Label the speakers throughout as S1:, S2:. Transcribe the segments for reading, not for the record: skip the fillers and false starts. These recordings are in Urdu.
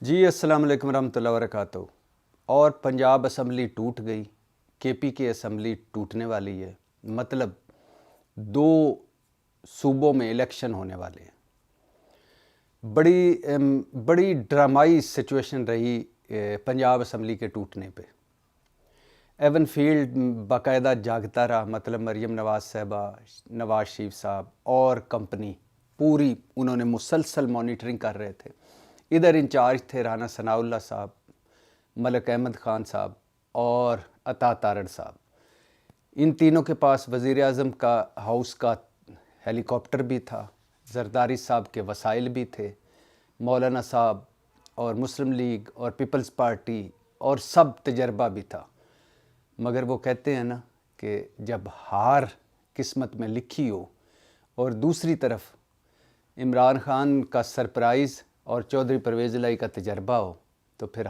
S1: جی السلام علیکم ورحمۃ اللہ وبرکاتہ۔ اور پنجاب اسمبلی ٹوٹ گئی، کے پی کے اسمبلی ٹوٹنے والی ہے، مطلب دو صوبوں میں الیکشن ہونے والے ہیں۔ بڑی ڈرامائی سچویشن رہی پنجاب اسمبلی کے ٹوٹنے پہ۔ ایون فیلڈ باقاعدہ جاگتا رہا، مطلب مریم نواز صاحبہ، نواز شریف صاحب اور کمپنی پوری انہوں نے مسلسل مانیٹرنگ کر رہے تھے۔ ادھر انچارج تھے رانا ثناء اللہ صاحب، ملک احمد خان صاحب اور عطا تارڑ صاحب۔ ان تینوں کے پاس وزیر اعظم کا ہاؤس کا ہیلی کاپٹر بھی تھا، زرداری صاحب کے وسائل بھی تھے، مولانا صاحب اور مسلم لیگ اور پیپلز پارٹی اور سب تجربہ بھی تھا۔ مگر وہ کہتے ہیں نا کہ جب ہار قسمت میں لکھی ہو اور دوسری طرف عمران خان کا سرپرائز اور چودھری پرویز الہی کا تجربہ ہو تو پھر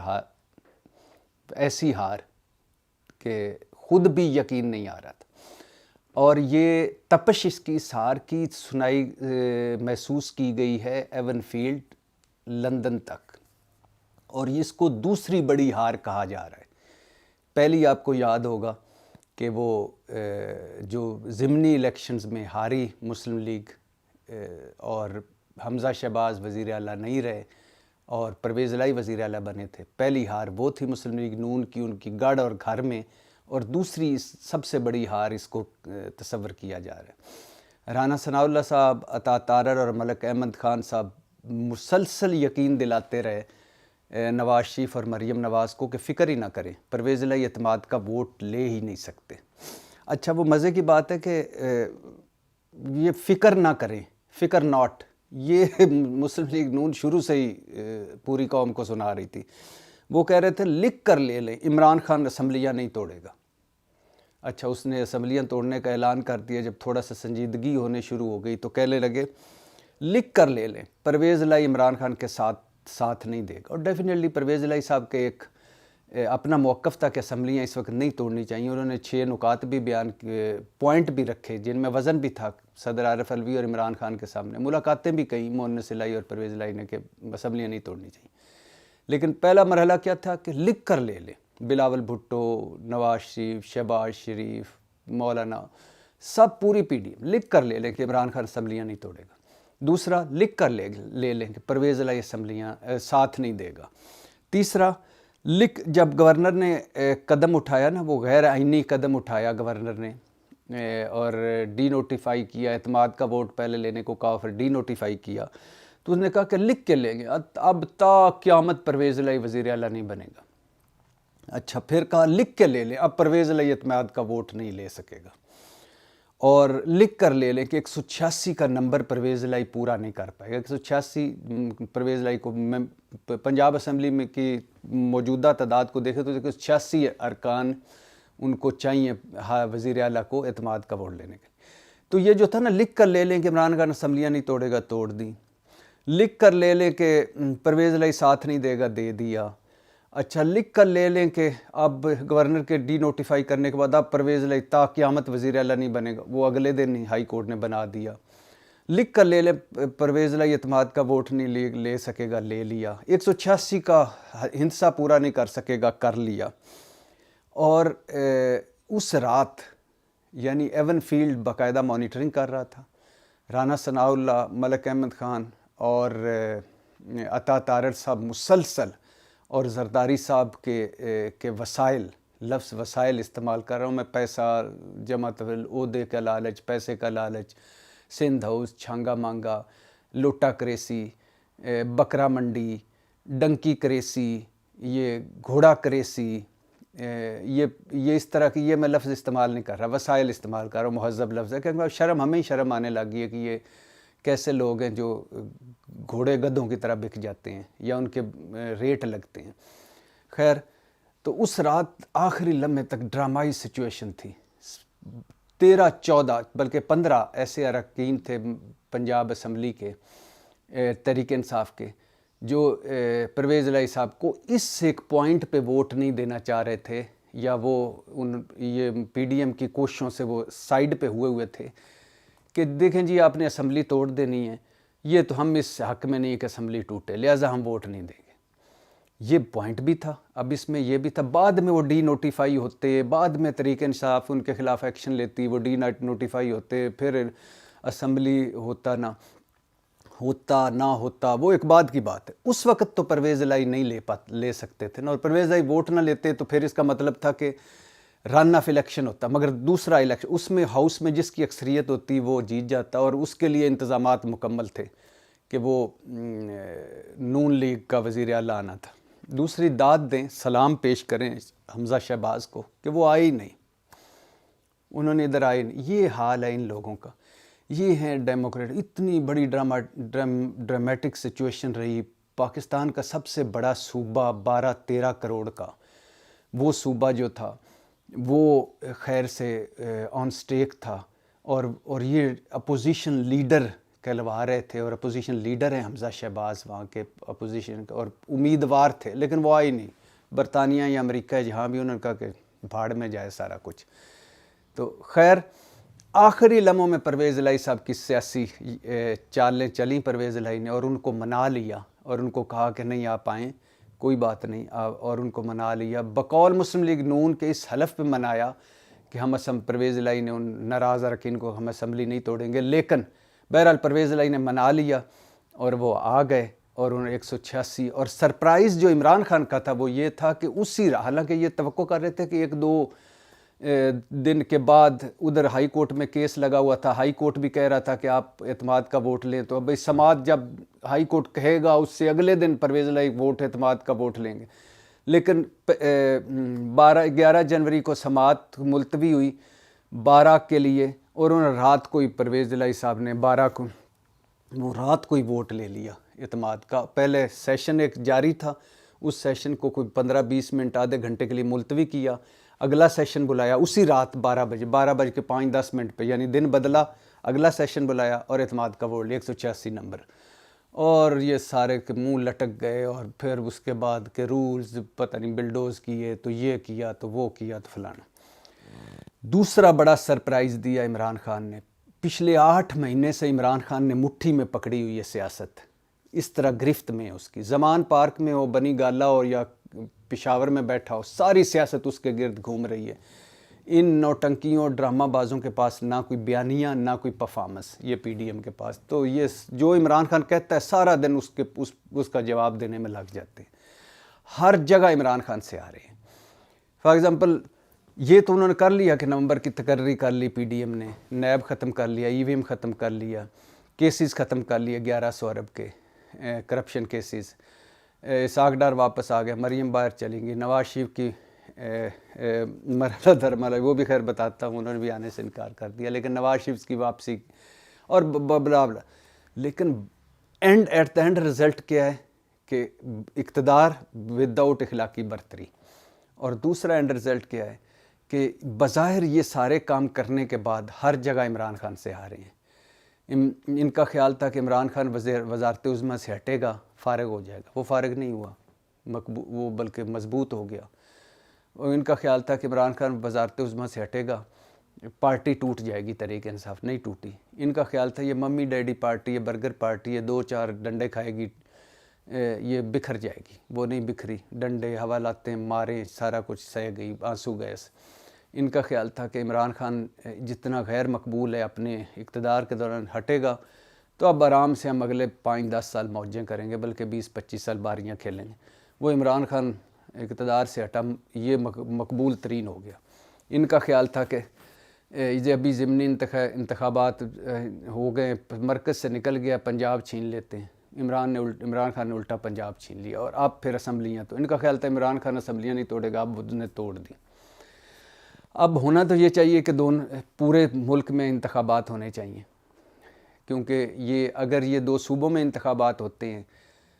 S1: ایسی ہار کہ خود بھی یقین نہیں آ رہا تھا۔ اور یہ تپش اس ہار کی سنائی محسوس کی گئی ہے ایون فیلڈ لندن تک، اور اس کو دوسری بڑی ہار کہا جا رہا ہے۔ پہلی آپ کو یاد ہوگا کہ وہ جو ضمنی الیکشنز میں ہاری مسلم لیگ اور حمزہ شہباز وزیر اعلیٰ نہیں رہے اور پرویز الہی وزیر اعلیٰ بنے تھے۔ پہلی ہار وہ تھی مسلم لیگ نون کی، ان کی گڑھ اور گھر میں، اور دوسری سب سے بڑی ہار اس کو تصور کیا جا رہا ہے۔ رانا ثناء اللہ صاحب، عطا تارڑ اور ملک احمد خان صاحب مسلسل یقین دلاتے رہے نواز شریف اور مریم نواز کو کہ فکر ہی نہ کریں، پرویز الہی اعتماد کا ووٹ لے ہی نہیں سکتے۔ اچھا، وہ مزے کی بات ہے کہ یہ فکر نہ کریں، فکر ناٹ، یہ مسلم لیگ نون شروع سے ہی پوری قوم کو سنا رہی تھی۔ وہ کہہ رہے تھے لکھ کر لے لیں، عمران خان اسمبلیاں نہیں توڑے گا۔ اچھا، اس نے اسمبلیاں توڑنے کا اعلان کر دیا۔ جب تھوڑا سا سنجیدگی ہونے شروع ہو گئی تو کہنے لگے لکھ کر لے لیں، پرویز الہی عمران خان کے ساتھ نہیں دے گا۔ اور ڈیفینیٹلی پرویز الہی صاحب کے ایک اپنا موقف تھا کہ اسمبلیاں اس وقت نہیں توڑنی چاہیے۔ انہوں نے 6 نکات بھی بیان کیے، پوائنٹ بھی رکھے جن میں وزن بھی تھا صدر عارف الوی اور عمران خان کے سامنے۔ ملاقاتیں بھی کہیں مونس الہی اور پرویز الہی نے کہ اسمبلیاں نہیں توڑنی چاہیے۔ لیکن پہلا مرحلہ کیا تھا کہ لکھ کر لے لیں، بلاول بھٹو، نواز شریف، شہباز شریف، مولانا، سب پوری پی ڈی ایم لکھ کر لے لیں کہ عمران خان اسمبلیاں نہیں توڑے گا۔ دوسرا، لکھ کر لے لیں کہ پرویز الہی اسمبلیاں ساتھ نہیں دے گا۔ تیسرا، جب گورنر نے قدم اٹھایا نا، وہ غیر آئینی قدم اٹھایا گورنر نے اور ڈی نوٹیفائی کیا، اعتماد کا ووٹ پہلے لینے کو کہا، پھر ڈی نوٹیفائی کیا، تو اس نے کہا کہ لکھ کے لیں گے، اب تا قیامت پرویز الہی وزیر اعلیٰ نہیں بنے گا۔ اچھا، پھر کہا لکھ کے لے لیں، اب پرویز الہی اعتماد کا ووٹ نہیں لے سکے گا۔ اور لکھ کر لے لیں کہ 186 کا نمبر پرویز الہی پورا نہیں کر پائے گا۔ 186 پرویز الہی کو پنجاب اسمبلی میں کی موجودہ تعداد کو دیکھیں تو 86 ارکان ان کو چاہیے وزیر اعلیٰ کو اعتماد کا ووٹ لینے کے۔ تو یہ جو تھا نا، لکھ کر لے لیں کہ عمران خان اسمبلیاں نہیں توڑے گا، توڑ دی۔ لکھ کر لے لیں کہ پرویز الہی ساتھ نہیں دے گا، دے دیا۔ اچھا، لکھ کر لے لیں کہ اب گورنر کے ڈی نوٹیفائی کرنے کے بعد اب پرویز الہی تا قیامت وزیر اعلیٰ نہیں بنے گا، وہ اگلے دن ہی ہائی کورٹ نے بنا دیا۔ لکھ کر لے لیں پرویز الہی اعتماد کا ووٹ نہیں لے سکے گا، لے لیا۔ 186 کا ہندسہ پورا نہیں کر سکے گا، کر لیا۔ اور اس رات یعنی ایون فیلڈ باقاعدہ مانیٹرنگ کر رہا تھا۔ رانا ثناء اللہ، ملک احمد خان اور عطا تارڑ صاحب مسلسل، اور زرداری صاحب کے وسائل، لفظ وسائل استعمال کر رہا ہوں میں، پیسہ جمع طویل، عہدے کا لالچ، پیسے کا لالچ، سندھ ہاؤس، چھانگا مانگا، لوٹا کریسی، بکرا منڈی، ڈنکی کریسی، یہ گھوڑا کریسی، یہ اس طرح کی، یہ میں لفظ استعمال نہیں کر رہا، وسائل استعمال کر رہا ہوں، مہذب لفظ ہے، کیونکہ شرم ہمیں ہی شرم آنے لگی ہے کہ یہ کیسے لوگ ہیں جو گھوڑے گدھوں کی طرح بک جاتے ہیں یا ان کے ریٹ لگتے ہیں۔ خیر، تو اس رات آخری لمحے تک ڈرامائی سچویشن تھی۔ 13-14 بلکہ 15 ایسے اراکین تھے پنجاب اسمبلی کے، تحریک انصاف کے، جو پرویز الہی صاحب کو اس ایک پوائنٹ پہ ووٹ نہیں دینا چاہ رہے تھے، یا وہ یہ پی ڈی ایم کی کوششوں سے وہ سائیڈ پہ ہوئے تھے کہ دیکھیں جی آپ نے اسمبلی توڑ دینی ہے، یہ تو ہم اس حق میں نہیں کہ اسمبلی ٹوٹے، لہٰذا ہم ووٹ نہیں دیں گے۔ یہ پوائنٹ بھی تھا. اب اس میں یہ بھی تھا بعد میں وہ ڈی نوٹیفائی ہوتے, بعد میں تحریک انصاف ان کے خلاف ایکشن لیتی, وہ ڈی نوٹیفائی ہوتے, پھر اسمبلی ہوتا نہ ہوتا, وہ ایک بعد کی بات ہے. اس وقت تو پرویز الہی نہیں لے سکتے تھے نا, اور پرویز الہی ووٹ نہ لیتے تو پھر اس کا مطلب تھا کہ رن آف الیکشن ہوتا. مگر دوسرا الیکشن اس میں ہاؤس میں جس کی اکثریت ہوتی وہ جیت جاتا, اور اس کے لیے انتظامات مکمل تھے کہ وہ نون لیگ کا وزیر اعلیٰ آنا تھا. دوسری داد دیں, سلام پیش کریں حمزہ شہباز کو کہ وہ آئے ہی نہیں, انہوں نے ادھر آئے نہیں. یہ حال ہے ان لوگوں کا. یہ ہیں ڈیموکریٹ. اتنی بڑی ڈرامیٹک سچویشن رہی. پاکستان کا سب سے بڑا صوبہ 12-13 کروڑ کا وہ صوبہ جو تھا وہ خیر سے آن سٹیک تھا, اور یہ اپوزیشن لیڈر کہلوا رہے تھے, اور اپوزیشن لیڈر ہیں حمزہ شہباز وہاں کے اپوزیشن کے, اور امیدوار تھے لیکن وہ آئے نہیں. برطانیہ یا امریکہ جہاں بھی انہوں نے کہا کہ بھاڑ میں جائے سارا کچھ. تو خیر آخری لمحوں میں پرویز الہی صاحب کی سیاسی چالیں چلیں پرویز الہی نے, اور ان کو منا لیا, اور ان کو کہا کہ نہیں آپ آئیں, کوئی بات نہیں, اور ان کو منا لیا. بقول مسلم لیگ نون کے اس حلف پہ منایا کہ ہم پرویز الہی نے ان ناراض اراکین کو ہم اسمبلی نہیں توڑیں گے, لیکن بہرحال پرویز الہی نے منا لیا اور وہ آ گئے, اور انہوں نے 186. اور سرپرائز جو عمران خان کا تھا وہ یہ تھا کہ حالانکہ یہ توقع کر رہے تھے کہ 1-2 دن کے بعد ادھر ہائی کورٹ میں کیس لگا ہوا تھا, ہائی کورٹ بھی کہہ رہا تھا کہ آپ اعتماد کا ووٹ لیں, تو اب سماعت جب ہائی کورٹ کہے گا اس سے اگلے دن پرویز الہی اعتماد کا ووٹ لیں گے. لیکن 11 جنوری کو سماعت ملتوی ہوئی 12 کے لیے, اور انہوں نے رات کو ہی پرویز الہی صاحب نے 12 کو وہ رات کو ہی ووٹ لے لیا اعتماد کا. پہلے سیشن ایک جاری تھا, اس سیشن کو کوئی 15-20 منٹ آدھے گھنٹے کے لیے ملتوی کیا, اگلا سیشن بلایا اسی رات 12 بجے کے 5-10 منٹ پہ, یعنی دن بدلا, اگلا سیشن بلایا اور اعتماد کا ووٹ لیا 186 نمبر. اور یہ سارے کے منہ لٹک گئے, اور پھر اس کے بعد کے رولز پتہ نہیں بلڈوز کیے, تو یہ کیا تو وہ کیا تو فلانا. دوسرا بڑا سرپرائز دیا عمران خان نے. پچھلے 8 مہینے سے عمران خان نے مٹھی میں پکڑی ہوئی ہے سیاست, اس طرح گرفت میں اس کی. زمان پارک میں ہو, بنی گالا ہو یا پشاور میں بیٹھا ہو, ساری سیاست اس کے گرد گھوم رہی ہے. ان نوٹنکیوں اور ڈرامہ بازوں کے پاس نہ کوئی بیانیہ نہ کوئی پرفارمنس, یہ پی ڈی ایم کے پاس. تو یہ جو عمران خان کہتا ہے سارا دن اس کا جواب دینے میں لگ جاتے ہیں. ہر جگہ عمران خان سے آ رہے ہیں. فار ایگزامپل یہ تو انہوں نے کر لیا کہ نومبر کی تقرری کر لی پی ڈی ایم نے, نیب ختم کر لیا, ای وی ایم ختم کر لیا, کیسز ختم کر لیا 1100 ارب کے کرپشن کیسز. اسحاق ڈار واپس آ گیا, مریم باہر چلیں گی, نواز شریف کی مرحلہ در مرحلہ وہ بھی خیر بتاتا ہوں, انہوں نے بھی آنے سے انکار کر دیا, لیکن نواز شریف کی واپسی اور بلا بلا. لیکن ایٹ دا اینڈ رزلٹ کیا ہے کہ اقتدار ود آؤٹ اخلاقی برتری. اور دوسرا اینڈ رزلٹ کیا ہے کہ بظاہر یہ سارے کام کرنے کے بعد ہر جگہ عمران خان سے آ رہے ہیں. ان کا خیال تھا کہ عمران خان وزارت عظمیٰ سے ہٹے گا, فارغ ہو جائے گا. وہ فارغ نہیں ہوا, وہ بلکہ مضبوط ہو گیا. اور ان کا خیال تھا کہ عمران خان وزارت عظمیٰ سے ہٹے گا, پارٹی ٹوٹ جائے گی. تحریک انصاف نہیں ٹوٹی. ان کا خیال تھا یہ ممی ڈیڈی پارٹی ہے, برگر پارٹی ہے, 2-4 ڈنڈے کھائے گی, یہ بکھر جائے گی. وہ نہیں بکھری, ڈنڈے حوالاتیں ماریں سارا کچھ سہ گئی, آنسو گیس. ان کا خیال تھا کہ عمران خان جتنا غیر مقبول ہے اپنے اقتدار کے دوران ہٹے گا تو اب آرام سے ہم اگلے 5-10 سال موجیں کریں گے, بلکہ 20-25 سال باریاں کھیلیں گے. وہ عمران خان اقتدار سے ہٹا, یہ مقبول ترین ہو گیا. ان کا خیال تھا کہ یہ ابھی ضمنی انتخابات ہو گئے, مرکز سے نکل گیا, پنجاب چھین لیتے ہیں. عمران خان نے الٹا پنجاب چھین لیا, اور اب پھر اسمبلیاں. تو ان کا خیال تھا عمران خان اسمبلیاں نہیں توڑے گا, اب نے توڑ دی. اب ہونا تو یہ چاہیے کہ پورے ملک میں انتخابات ہونے چاہیے, کیونکہ اگر یہ 2 صوبوں میں انتخابات ہوتے ہیں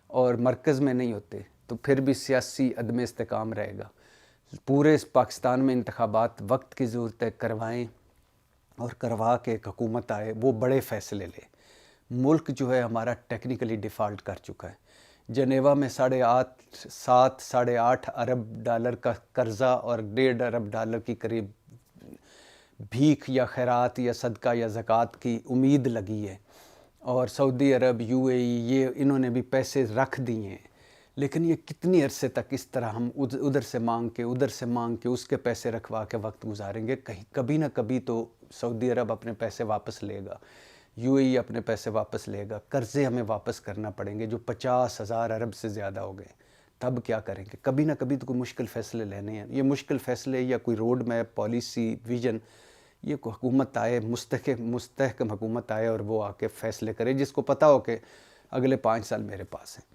S1: اور مرکز میں نہیں ہوتے تو پھر بھی سیاسی عدم استحکام رہے گا. پورے پاکستان میں انتخابات وقت کی ضرورت ہے, کروائیں, اور کروا کے ایک حکومت آئے, وہ بڑے فیصلے لے. ملک جو ہے ہمارا ٹیکنیکلی ڈیفالٹ کر چکا ہے. جنیوا میں 7.5 ارب ڈالر کا قرضہ اور 1.5 ارب ڈالر کی قریب بھیک یا خیرات یا صدقہ یا زکوٰۃ کی امید لگی ہے. اور سعودی عرب, UAE, یہ انہوں نے بھی پیسے رکھ دیے ہیں, لیکن یہ کتنی عرصے تک اس طرح ہم ادھر سے مانگ کے اس کے پیسے رکھوا کے وقت گزاریں گے؟ کبھی نہ کبھی تو سعودی عرب اپنے پیسے واپس لے گا، UAE اپنے پیسے واپس لے گا، قرضے ہمیں واپس کرنا پڑیں گے جو 50,000 ارب سے زیادہ ہو گئے، تب کیا کریں گے؟ کبھی نہ کبھی تو کوئی مشکل فیصلے لینے ہیں۔ یہ مشکل فیصلے یا کوئی روڈ میپ، پالیسی، ویژن، یہ کوئی حکومت آئے، مستحکم حکومت آئے اور وہ آ کے فیصلے کرے جس کو پتہ ہو کہ اگلے 5 سال میرے پاس ہیں۔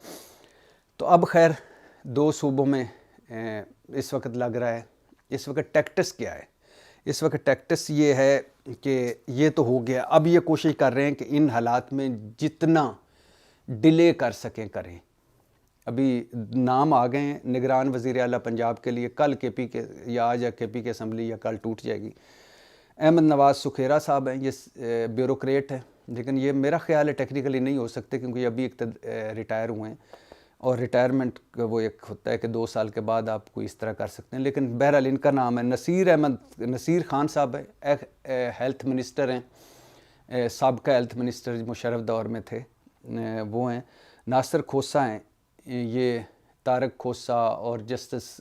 S1: تو اب خیر 2 صوبوں میں اس وقت لگ رہا ہے، اس وقت ٹیکٹس کیا ہے؟ اس وقت ٹیکٹس یہ ہے کہ یہ تو ہو گیا، اب یہ کوشش کر رہے ہیں کہ ان حالات میں جتنا ڈیلے کر سکیں کریں۔ ابھی نام آ گئے ہیں نگران وزیر اعلیٰ پنجاب کے لیے، کل KP کے یا آج KP کی اسمبلی یا کل ٹوٹ جائے گی۔ احمد نواز سکھیرا صاحب ہیں، یہ بیوروکریٹ ہیں، لیکن یہ میرا خیال ہے ٹیکنیکلی نہیں ہو سکتے کیونکہ یہ ابھی ریٹائر ہوئے ہیں، اور ریٹائرمنٹ وہ ایک ہوتا ہے کہ 2 سال کے بعد آپ کوئی اس طرح کر سکتے ہیں۔ لیکن بہرحال ان کا نام ہے نصیر خان صاحب ہے، ہیلتھ منسٹر ہیں، سابقہ ہیلتھ منسٹر مشرف دور میں تھے، وہ ہیں۔ ناصر کھوسہ ہیں، یہ طارق کھوسہ اور جسٹس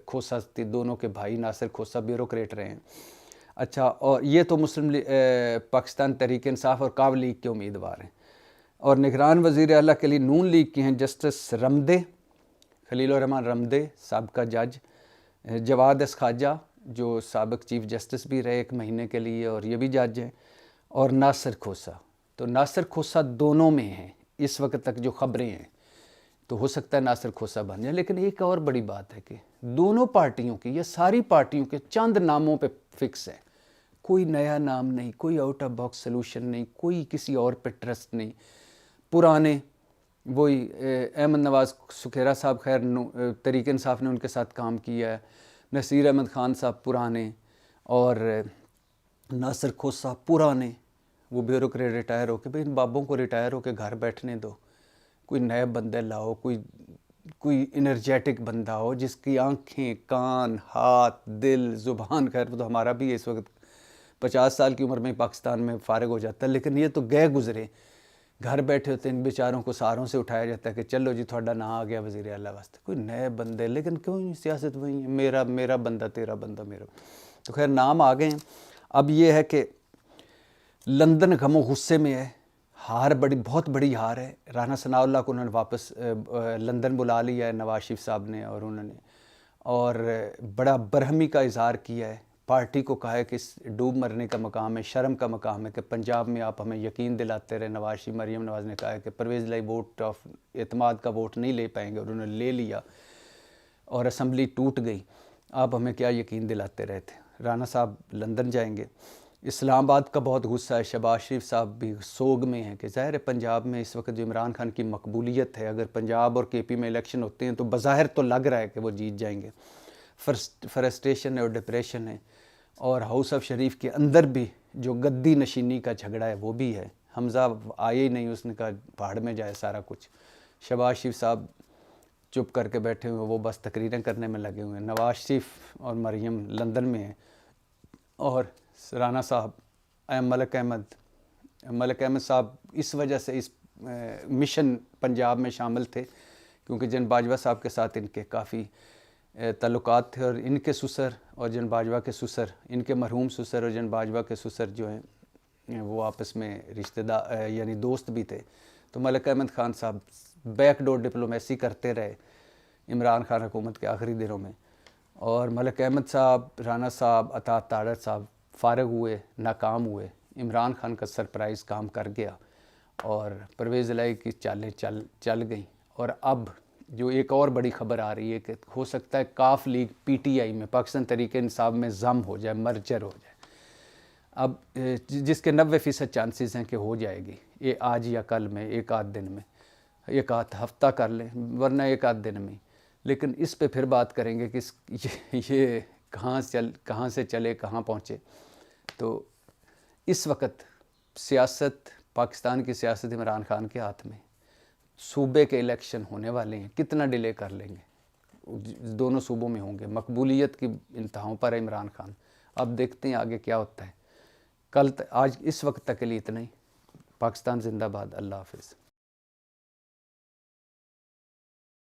S1: کھوسہ دونوں کے بھائی ناصر کھوسہ بیوروکریٹ رہے ہیں۔ اچھا، اور یہ تو پاکستان تحریک انصاف اور قابل لیگ کے امیدوار ہیں۔ اور نگران وزیر اعلیٰ کے لیے نون لیگ کے ہیں جسٹس رمدے، خلیل الرحمن رمدے، سابقہ جج، جواد خواجہ جو سابق چیف جسٹس بھی رہے 1 مہینے کے لیے اور یہ بھی جج ہیں، اور ناصر کھوسہ۔ تو ناصر کھوسہ دونوں میں ہیں اس وقت تک جو خبریں ہیں، تو ہو سکتا ہے ناصر کھوسہ بن جائیں۔ لیکن ایک اور بڑی بات ہے کہ دونوں پارٹیوں کی یا ساری پارٹیوں کے چند ناموں پہ فکس ہے، کوئی نیا نام نہیں، کوئی آؤٹ آف باکس سلوشن نہیں، کوئی کسی اور پہ ٹرسٹ نہیں، پرانے وہی احمد نواز سکھیرا صاحب خیر تحریک انصاف نے ان کے ساتھ کام کیا ہے، نصیر احمد خان صاحب پرانے، اور ناصر کھوسہ پرانے، وہ بیوروکریٹ ریٹائر ہو کے، بھئی ان بابوں کو ریٹائر ہو کے گھر بیٹھنے دو، کوئی نئے بندے لاؤ، کوئی انرجیٹک بندہ ہو جس کی آنکھیں، کان، ہاتھ، دل، زبان، خیر وہ تو ہمارا بھی اس وقت 50 سال کی عمر میں پاکستان میں فارغ ہو جاتا ہے، لیکن یہ تو گئے گزرے گھر بیٹھے ہوتے ہیں، ان بیچاروں کو سہاروں سے اٹھایا جاتا ہے کہ چلو جی تھوڑا نہ آ گیا وزیر اعلیٰ واسطے، کوئی نئے بندے، لیکن کیوں سیاست وہی ہے، میرا بندہ، تیرا بندہ، میرا۔ تو خیر نام آ گئے ہیں۔ اب یہ ہے کہ لندن غم و غصے میں ہے، بہت بڑی ہار ہے۔ رانا ثناء اللہ کو انہوں نے واپس لندن بلا لیا ہے نواز شریف صاحب نے، اور انہوں نے اور بڑا برہمی کا اظہار کیا ہے، پارٹی کو کہا ہے کہ اس ڈوب مرنے کا مقام ہے، شرم کا مقام ہے کہ پنجاب میں آپ ہمیں یقین دلاتے رہے۔ نواز شریف، مریم نواز نے کہا ہے کہ پرویز الہی ووٹ آف اعتماد کا ووٹ نہیں لے پائیں گے، اور انہوں نے لے لیا اور اسمبلی ٹوٹ گئی، آپ ہمیں کیا یقین دلاتے رہے تھے۔ رانا صاحب لندن جائیں گے۔ اسلام آباد کا بہت غصہ ہے، شہباز شریف صاحب بھی سوگ میں ہیں کہ ظاہر ہے پنجاب میں اس وقت جو عمران خان کی مقبولیت ہے، اگر پنجاب اور KP میں الیکشن ہوتے ہیں تو بظاہر تو لگ رہا ہے کہ وہ جیت جائیں گے، فرسٹریشن ہے اور ڈپریشن ہے، اور ہاؤس آف شریف کے اندر بھی جو گدی نشینی کا جھگڑا ہے وہ بھی ہے۔ حمزہ آئے ہی نہیں، اس نے کہا پہاڑ میں جائے سارا کچھ۔ شہباز شریف صاحب چپ کر کے بیٹھے ہوئے، وہ بس تقریریں کرنے میں لگے ہوئے ہیں۔ نواز شریف اور مریم لندن میں ہیں، اور رانا صاحب ملک احمد صاحب اس وجہ سے اس مشن پنجاب میں شامل تھے کیونکہ جن باجوہ صاحب کے ساتھ ان کے کافی تعلقات تھے، اور ان کے سسر اور جن باجوہ کے سسر، ان کے مرحوم سسر اور جن باجوہ کے سسر جو ہیں وہ آپس میں رشتہ دار یعنی دوست بھی تھے۔ تو ملک احمد خان صاحب بیک ڈور ڈپلومیسی کرتے رہے عمران خان حکومت کے آخری دنوں میں، اور ملک احمد صاحب، رانا صاحب، عطا تاڑر صاحب فارغ ہوئے، ناکام ہوئے، عمران خان کا سرپرائز کام کر گیا، اور پرویز الہی کی چالیں چل گئیں۔ اور اب جو ایک اور بڑی خبر آ رہی ہے کہ ہو سکتا ہے کاف لیگ PTI میں، پاکستان تحریک انصاف میں ضم ہو جائے، مرجر ہو جائے، اب جس کے 90% چانسز ہیں کہ ہو جائے گی، یہ آج یا کل میں، ایک آدھ دن میں، ایک آدھ ہفتہ کر لیں، ورنہ ایک آدھ دن میں۔ لیکن اس پہ پھر بات کریں گے کہ یہ کہاں سے چلے، کہاں پہنچے۔ تو اس وقت سیاست، پاکستان کی سیاست عمران خان کے ہاتھ میں، صوبے کے الیکشن ہونے والے ہیں، کتنا ڈیلے کر لیں گے، دونوں صوبوں میں ہوں گے، مقبولیت کی انتہاؤں پر ہے عمران خان۔ اب دیکھتے ہیں آگے کیا ہوتا ہے۔ آج اس وقت تک کے لیے اتنا ہی۔ پاکستان زندہ باد۔ اللہ حافظ۔